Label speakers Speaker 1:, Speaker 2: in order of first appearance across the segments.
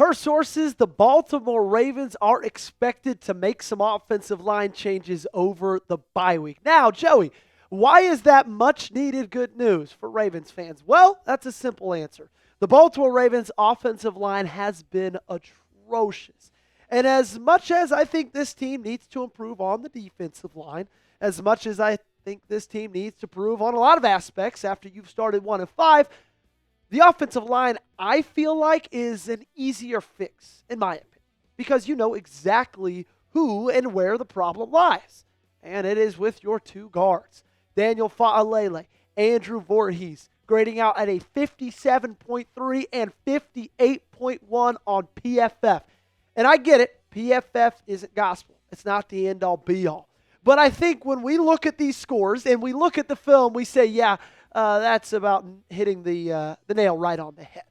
Speaker 1: Per sources, the Baltimore Ravens are expected to make some offensive line changes over the bye week. Now, Joey, why is that much needed good news for Ravens fans? Well, that's a simple answer. The Baltimore Ravens offensive line has been atrocious. And as much as I think this team needs to improve on the defensive line, as much as I think this team needs to improve on a lot of aspects after you've started 1-5, the offensive line, I feel like, is an easier fix, in my opinion, because you know exactly who and where the problem lies. And it is with your two guards, Daniel Faalele, Andrew Vorhees, grading out at a 57.3 and 58.1 on PFF. And I get it, PFF isn't gospel. It's not the end-all, be-all. But I think when we look at these scores and we look at the film, we say, yeah, that's about hitting the nail right on the head.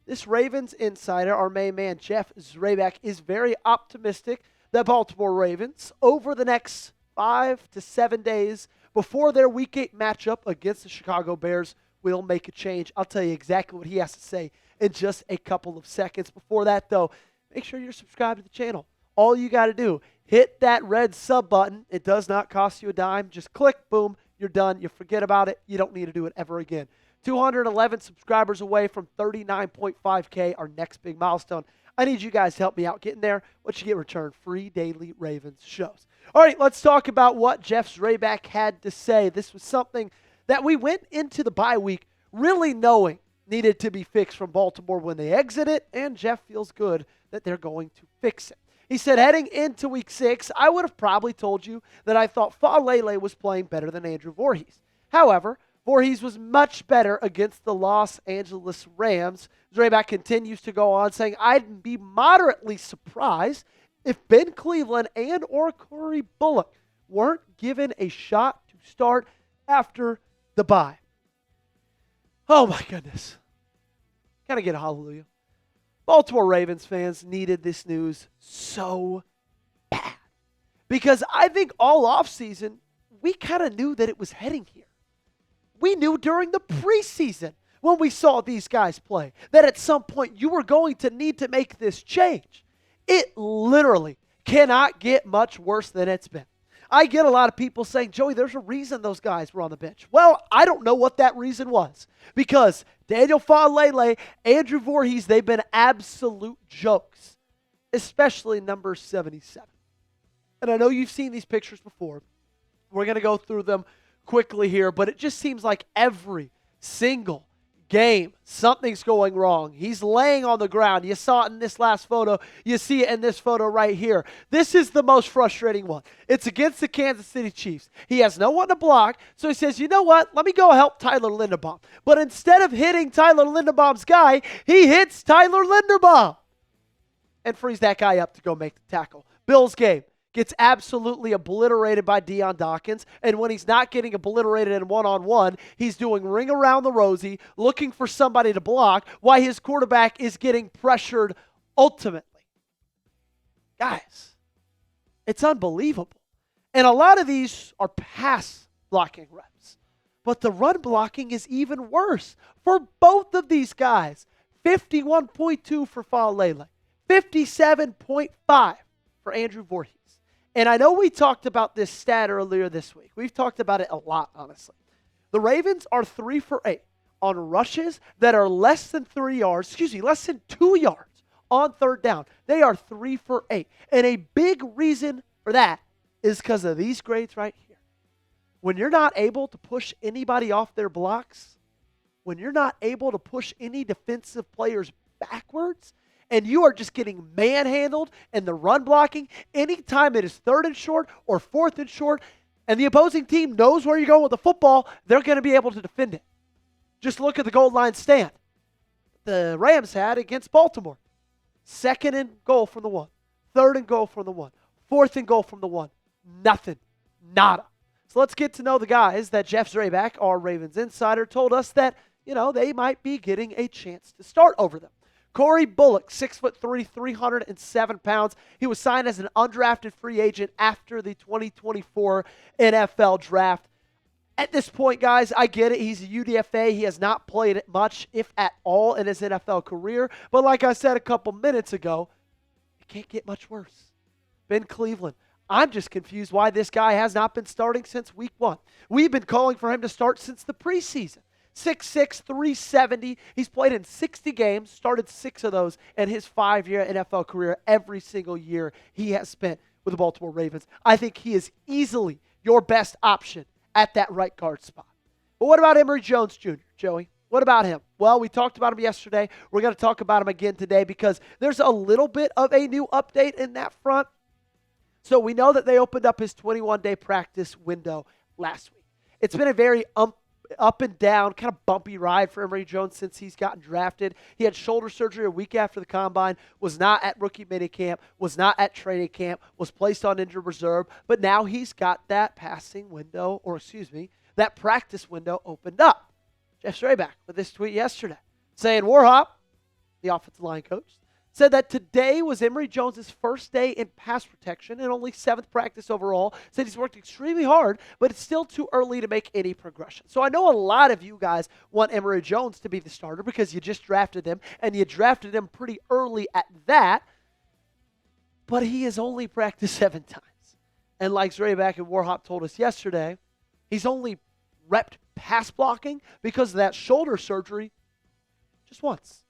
Speaker 1: This Ravens insider, our main man, Jeff Zrebiec, is very optimistic that Baltimore Ravens, over the next 5 to 7 days before their Week 8 matchup against the Chicago Bears, will make a change. I'll tell you exactly what he has to say in just a couple of seconds. Before that, though, make sure you're subscribed to the channel. All you got to do, hit that red sub button. It does not cost you a dime. Just click, boom. You're done. You forget about it. You don't need to do it ever again. 211 subscribers away from 39.5K, our next big milestone. I need you guys to help me out getting there. What you get returned, free daily Ravens shows. All right, let's talk about what Jeff Zrebiec had to say. This was something that we went into the bye week really knowing needed to be fixed from Baltimore when they exit it, and Jeff feels good that they're going to fix it. He said, heading into Week 6, I would have probably told you that I thought Faalele was playing better than Andrew Vorhees. However, Vorhees was much better against the Los Angeles Rams. Zrebiec continues to go on, saying, I'd be moderately surprised if Ben Cleveland and or Corey Bullock weren't given a shot to start after the bye. Oh, my goodness. Can I get a hallelujah? Baltimore Ravens fans needed this news so bad. Because I think all offseason, we kind of knew that it was heading here. We knew during the preseason when we saw these guys play that at some point you were going to need to make this change. It literally cannot get much worse than it's been. I get a lot of people saying, Joey, there's a reason those guys were on the bench. Well, I don't know what that reason was because Daniel Faalele, Andrew Vorhees, they've been absolute jokes, especially number 77. And I know you've seen these pictures before. We're going to go through them quickly here, but it just seems like every single game, something's going wrong. He's laying on the ground. You saw it in this last photo. You see it in this photo right here. This is the most frustrating one. It's against the Kansas City Chiefs. He has no one to block, so he says, you know what? Let me go help Tyler Linderbaum. But instead of hitting Tyler Linderbaum's guy, he hits Tyler Linderbaum and frees that guy up to go make the tackle. Bills game. Gets absolutely obliterated by Deion Dawkins. And when he's not getting obliterated in one-on-one, he's doing ring around the rosy, looking for somebody to block, while his quarterback is getting pressured ultimately. Guys, it's unbelievable. And a lot of these are pass blocking reps. But the run blocking is even worse for both of these guys. 51.2 for Faalele, 57.5 for Andrew Vorhees. And I know we talked about this stat earlier this week. We've talked about it a lot, honestly. The Ravens are 3 for 8 on rushes that are less than 2 yards on third down. They are 3 for 8. And a big reason for that is because of these grades right here. When you're not able to push anybody off their blocks, when you're not able to push any defensive players backwards, and you are just getting manhandled in the run blocking, anytime it is 3rd and short or 4th and short, and the opposing team knows where you're going with the football, they're going to be able to defend it. Just look at the goal line stand the Rams had against Baltimore. 2nd and goal from the 1. 3rd and goal from the 1. 4th and goal from the 1. Nothing. Nada. So let's get to know the guys that Jeff Zrebiec, our Ravens insider, told us that, they might be getting a chance to start over them. Corey Bullock, 6'3", 307 pounds. He was signed as an undrafted free agent after the 2024 NFL draft. At this point, guys, I get it. He's a UDFA. He has not played it much, if at all, in his NFL career. But like I said a couple minutes ago, it can't get much worse. Ben Cleveland. I'm just confused why this guy has not been starting since week 1. We've been calling for him to start since the preseason. 6'6", 370. He's played in 60 games, started 6 of those in his 5-year NFL career every single year he has spent with the Baltimore Ravens. I think he is easily your best option at that right guard spot. But what about Emery Jones Jr., Joey? What about him? Well, we talked about him yesterday. We're going to talk about him again today because there's a little bit of a new update in that front. So we know that they opened up his 21-day practice window last week. It's been a very up and down, kind of bumpy ride for Emery Jones since he's gotten drafted. He had shoulder surgery a week after the combine, was not at rookie minicamp, was not at training camp, was placed on injured reserve, but now he's got that that practice window opened up. Jeff Zrebiec with this tweet yesterday saying Warhop, the offensive line coach, said that today was Emery Jones' first day in pass protection and only 7th practice overall. Said he's worked extremely hard, but it's still too early to make any progression. So I know a lot of you guys want Emery Jones to be the starter because you just drafted him, and you drafted him pretty early at that. But he has only practiced 7 times. And like Zrebiec and Warhop told us yesterday, he's only repped pass blocking because of that shoulder surgery just once.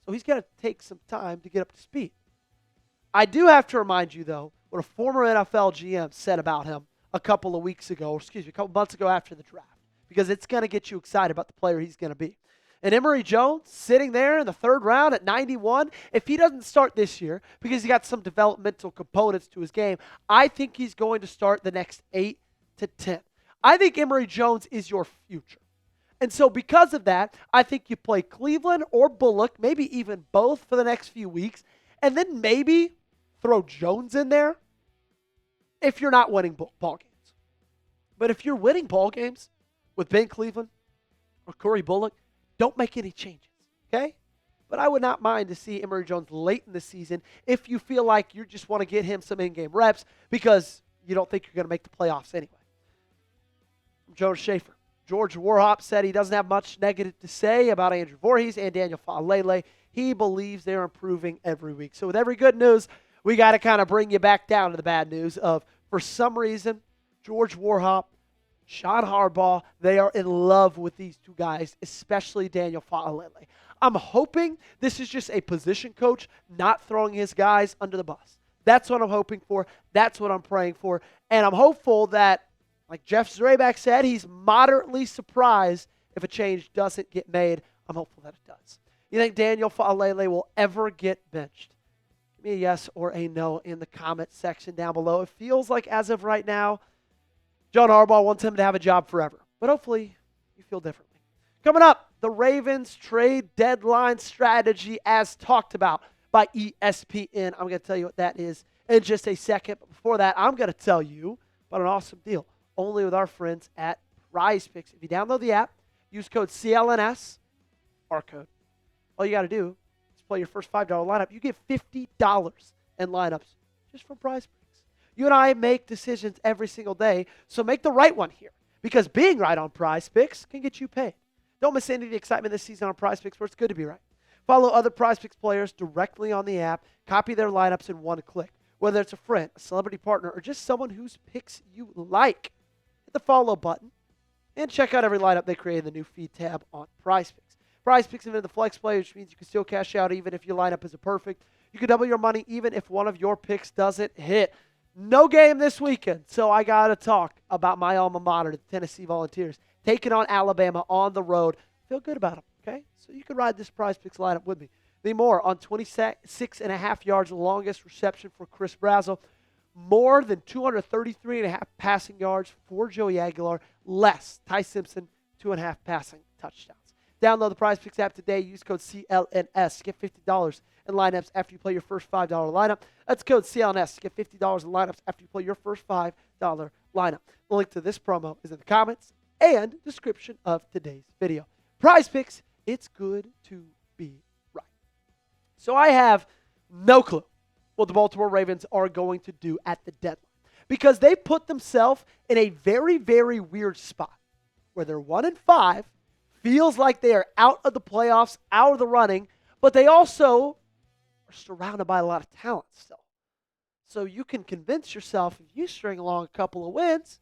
Speaker 1: So he's got to take some time to get up to speed. I do have to remind you, though, what a former NFL GM said about him a couple months ago after the draft, because it's going to get you excited about the player he's going to be. And Emery Jones, sitting there in the 3rd round at 91, if he doesn't start this year because he got some developmental components to his game, I think he's going to start the next 8 to 10. I think Emery Jones is your future. And so because of that, I think you play Cleveland or Bullock, maybe even both for the next few weeks, and then maybe throw Jones in there if you're not winning ball games. But if you're winning ball games with Ben Cleveland or Corey Bullock, don't make any changes, okay? But I would not mind to see Emery Jones late in the season if you feel like you just want to get him some in-game reps because you don't think you're going to make the playoffs anyway. Jonas Schaefer. George Warhop said he doesn't have much negative to say about Andrew Vorhees and Daniel Faalele. He believes they're improving every week. So with every good news, we got to kind of bring you back down to the bad news of, for some reason, George Warhop, Sean Harbaugh, they are in love with these two guys, especially Daniel Faalele. I'm hoping this is just a position coach not throwing his guys under the bus. That's what I'm hoping for. That's what I'm praying for. And I'm hopeful that, like Jeff Zrebiec said, he's moderately surprised if a change doesn't get made. I'm hopeful that it does. You think Daniel Faalele will ever get benched? Give me a yes or a no in the comment section down below. It feels like, as of right now, John Harbaugh wants him to have a job forever. But hopefully you feel differently. Coming up, the Ravens trade deadline strategy as talked about by ESPN. I'm going to tell you what that is in just a second. But before that, I'm going to tell you about an awesome deal only with our friends at Prize Picks. If you download the app, use code CLNS, our code. All you got to do is play your first $5 lineup. You get $50 in lineups just from Prize Picks. You and I make decisions every single day, so make the right one here, because being right on Prize Picks can get you paid. Don't miss any of the excitement this season on Prize Picks, where it's good to be right. Follow other Prize Picks players directly on the app. Copy their lineups in one click. Whether it's a friend, a celebrity partner, or just someone whose picks you like, hit the follow button and check out every lineup they create in the new feed tab on Prize Picks. Prize Picks invented the flex play, which means you can still cash out even if your lineup isn't perfect. You can double your money even if one of your picks doesn't hit. No game this weekend, so I got to talk about my alma mater, the Tennessee Volunteers, taking on Alabama on the road. Feel good about them, okay? So you can ride this Prize Picks lineup with me. The more on 26.5 yards, the longest reception for Chris Brazzell. More than 233.5 passing yards for Joey Aguilar. Less Ty Simpson, 2.5 passing touchdowns. Download the Prize Picks app today. Use code CLNS. Get $50 in lineups after you play your first $5 lineup. That's code CLNS. Get $50 in lineups after you play your first $5 lineup. The link to this promo is in the comments and description of today's video. Prize Picks, it's good to be right. So I have no clue what the Baltimore Ravens are going to do at the deadline, because they put themselves in a very, very weird spot. where they're 1-5, feels like they are out of the playoffs, out of the running, but they also are surrounded by a lot of talent still. So you can convince yourself if you string along a couple of wins,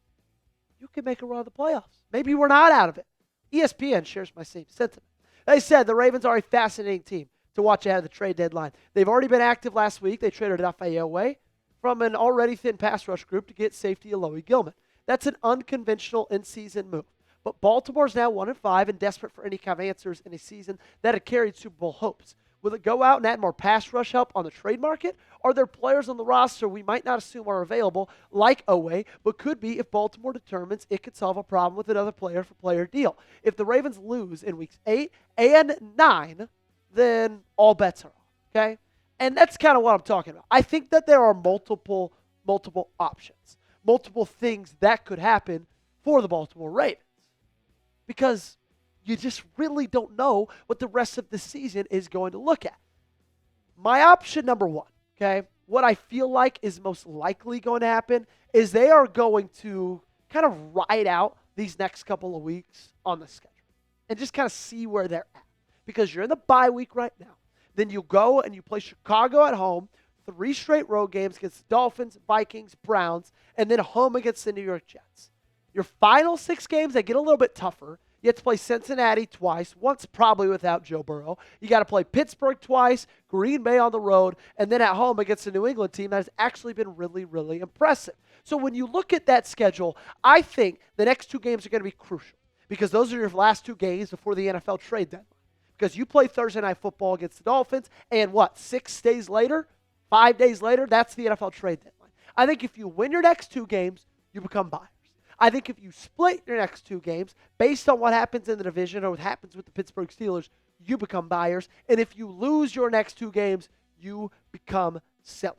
Speaker 1: you can make a run of the playoffs. Maybe we're not out of it. ESPN shares my same sentiment. They said the Ravens are a fascinating team to watch ahead of the trade deadline. They've already been active last week. They traded Odafe Oweh from an already thin pass rush group to get safety Alohi Gilman. That's an unconventional in-season move. But Baltimore's now 1-5 and desperate for any kind of answers in a season that had carried Super Bowl hopes. Will it go out and add more pass rush help on the trade market? Are there players on the roster we might not assume are available, like Oweh, but could be if Baltimore determines it could solve a problem with another player-for-player deal? If the Ravens lose in weeks 8 and 9, then all bets are off, okay? And that's kind of what I'm talking about. I think that there are multiple options, multiple things that could happen for the Baltimore Ravens because you just really don't know what the rest of the season is going to look at. My option number one, okay, what I feel like is most likely going to happen is they are going to kind of ride out these next couple of weeks on the schedule and just kind of see where they're at. Because you're in the bye week right now. Then you go and you play Chicago at home, 3 straight road games against the Dolphins, Vikings, Browns, and then home against the New York Jets. Your final 6 games, they get a little bit tougher. You have to play Cincinnati twice, once probably without Joe Burrow. You got to play Pittsburgh twice, Green Bay on the road, and then at home against a New England team that has actually been really, really impressive. So when you look at that schedule, I think the next 2 games are going to be crucial because those are your last 2 games before the NFL trade deadline. Because you play Thursday Night Football against the Dolphins, and 6 days later, 5 days later, that's the NFL trade deadline. I think if you win your next 2 games, you become buyers. I think if you split your next 2 games, based on what happens in the division or what happens with the Pittsburgh Steelers, you become buyers. And if you lose your next 2 games, you become sellers.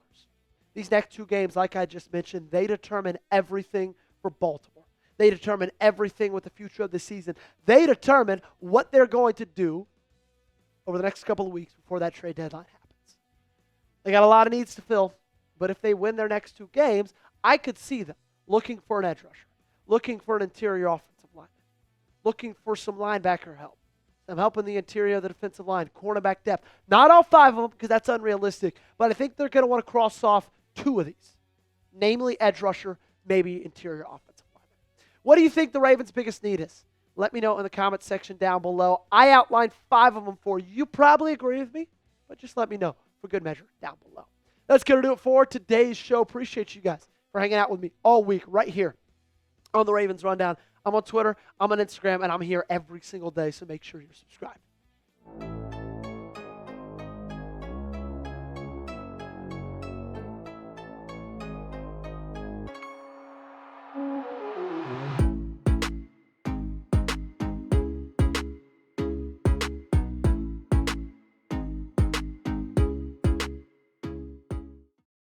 Speaker 1: These next 2 games, like I just mentioned, they determine everything for Baltimore. They determine everything with the future of the season. They determine what they're going to do over the next couple of weeks before that trade deadline happens. They got a lot of needs to fill, but if they win their next 2 games, I could see them looking for an edge rusher, looking for an interior offensive lineman, looking for some linebacker help, some help in the interior of the defensive line, cornerback depth. Not all 5 of them because that's unrealistic, but I think they're going to want to cross off 2 of these, namely edge rusher, maybe interior offensive lineman. What do you think the Ravens' biggest need is? Let me know in the comments section down below. I outlined 5 of them for you. You probably agree with me, but just let me know for good measure down below. That's going to do it for today's show. Appreciate you guys for hanging out with me all week right here on the Ravens Rundown. I'm on Twitter, I'm on Instagram, and I'm here every single day, so make sure you're subscribed.